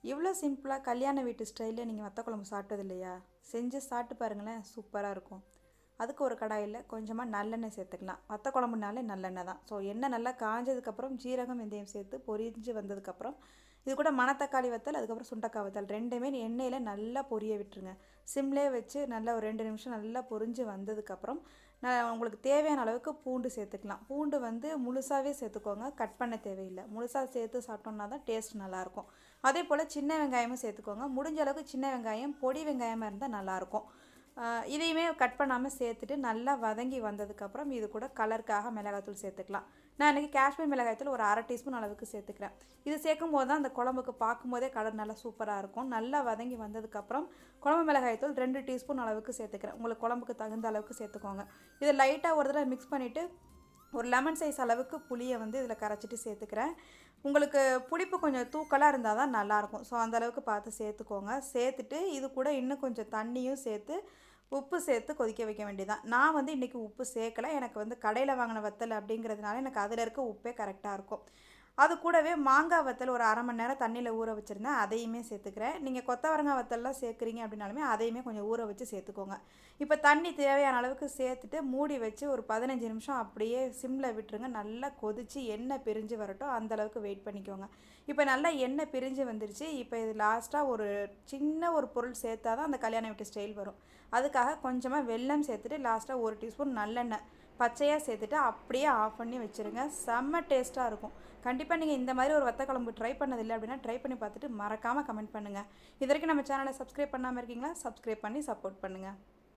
இவ்வளோ சிம்பிளாக கல்யாண வீட்டு ஸ்டைலில் நீங்கள் வத்த குழம்பு சாப்பிட்டது இல்லையா? செஞ்சு சாப்பிட்டு பாருங்களேன், சூப்பராக இருக்கும். அதுக்கு ஒரு கடாயில் கொஞ்சமாக நல்லெண்ணெய் சேர்த்துக்கலாம். வத்த குழம்புனாலே நல்லெண்ணெய் தான். ஸோ எண்ணெய் நல்லா காஞ்சதுக்கப்புறம் ஜீரகம் வெந்தயம் சேர்த்து பொரிஞ்சு வந்ததுக்கப்புறம் இது கூட மணத்தக்காளி வத்தல், அதுக்கப்புறம் சுண்டக்காய் வத்தல் ரெண்டுமே எண்ணெயில் நல்லா பொரிய விட்டுருங்க. சிம்லேயே வச்சு நல்லா ஒரு 2 நிமிஷம் நல்லா பொரிஞ்சு வந்ததுக்கப்புறம் உங்களுக்கு தேவையான அளவுக்கு பூண்டு சேர்த்துக்கலாம். பூண்டு வந்து முழுசாகவே சேர்த்துக்கோங்க, கட் பண்ண தேவையில்லை. முழுசாக சேர்த்து சாப்பிட்டோம்னா தான் டேஸ்ட் நல்லாயிருக்கும். அதே போல் சின்ன வெங்காயமும் சேர்த்துக்கோங்க. முடிஞ்ச அளவுக்கு சின்ன வெங்காயம் பொடி வெங்காயமாக இருந்தால் நல்லாயிருக்கும். இதையுமே கட் பண்ணாமல் சேர்த்துட்டு நல்லா வதங்கி வந்ததுக்கப்புறம் இது கூட கலருக்காக மிளகாய்த்தூள் சேர்த்துக்கலாம். நான் இன்றைக்கி காஷ்மீர் மிளகாய்த்தூள் ஒரு 1/2 டீஸ்பூன் அளவுக்கு சேர்த்துக்கிறேன். இது சேர்க்கும் போது தான் அந்த குழம்புக்கு பார்க்கும்போதே கலர் நல்லா சூப்பராக இருக்கும். நல்லா வதங்கி வந்ததுக்கப்புறம் குழம்பு மிளகாய்த்தூள் 2 டீஸ்பூன் அளவுக்கு சேர்த்துக்கிறேன். உங்களுக்கு குழம்புக்கு தகுந்த அளவுக்கு சேர்த்துக்கோங்க. இதை லைட்டாக ஒரு தடவை மிக்ஸ் பண்ணிவிட்டு ஒரு லெமன் சைஸ் அளவுக்கு புளியை வந்து இதில் கரைச்சிட்டு சேர்த்துக்கிறேன். உங்களுக்கு புளிப்பு கொஞ்சம் தூக்கலாக இருந்தால் தான் நல்லாயிருக்கும். ஸோ அந்தளவுக்கு பார்த்து சேர்த்துக்கோங்க. சேர்த்துட்டு இது கூட இன்னும் கொஞ்சம் தண்ணியும் சேர்த்து உப்பு சேர்த்து கொதிக்க வைக்க வேண்டியதான். நான் வந்து இன்றைக்கி உப்பு சேர்க்கலை. எனக்கு வந்து கடையில் வாங்கின வத்தல் அப்படிங்கிறதுனால எனக்கு அதில் இருக்க உப்பே கரெக்டாக இருக்கும். அது கூடவே மாங்காய் வத்தல் ஒரு 1/2 மணி நேரம் தண்ணியில் ஊற வச்சுருந்தேன், அதையுமே சேர்த்துக்கிறேன். நீங்கள் கொத்தவரங்காய் வத்தல்லாம் சேர்க்குறீங்க அப்படின்னாலுமே அதையுமே கொஞ்சம் ஊற வச்சு சேர்த்துக்கோங்க. இப்போ தண்ணி தேவையான அளவுக்கு சேர்த்துட்டு மூடி வச்சு ஒரு 15 நிமிஷம் அப்படியே சிம்மில் விட்டுருங்க. நல்லா கொதித்து எண்ணெய் பிரிஞ்சு வரட்டும், அந்தளவுக்கு வெயிட் பண்ணிக்கோங்க. இப்போ நல்லா எண்ணெய் பிரிஞ்சு வந்துருச்சு. இப்போ இது லாஸ்ட்டாக ஒரு சின்ன ஒரு பொருள் சேர்த்தா தான் அந்த கல்யாண வீட்டு ஸ்டைல் வரும். அதுக்காக கொஞ்சமாக வெல்லம் சேர்த்துட்டு லாஸ்ட்டாக 1 டீஸ்பூன் நல்லெண்ணெய் பச்சையாக சேர்த்துட்டு அப்படியே ஆஃப் பண்ணி வச்சுருங்க. செம்ம டேஸ்ட்டாக இருக்கும். கண்டிப்பாக நீங்கள் இந்த மாதிரி ஒரு வத்த குழம்பு ட்ரை பண்ணதில்லை அப்படின்னா ட்ரை பண்ணி பார்த்துட்டு மறக்காமல் கமெண்ட் பண்ணுங்கள். இது வரைக்கும் நம்ம சேனலை சப்ஸ்கிரைப் பண்ணாமல் இருக்கீங்களா? சப்ஸ்கிரைப் பண்ணி சப்போர்ட் பண்ணுங்கள்.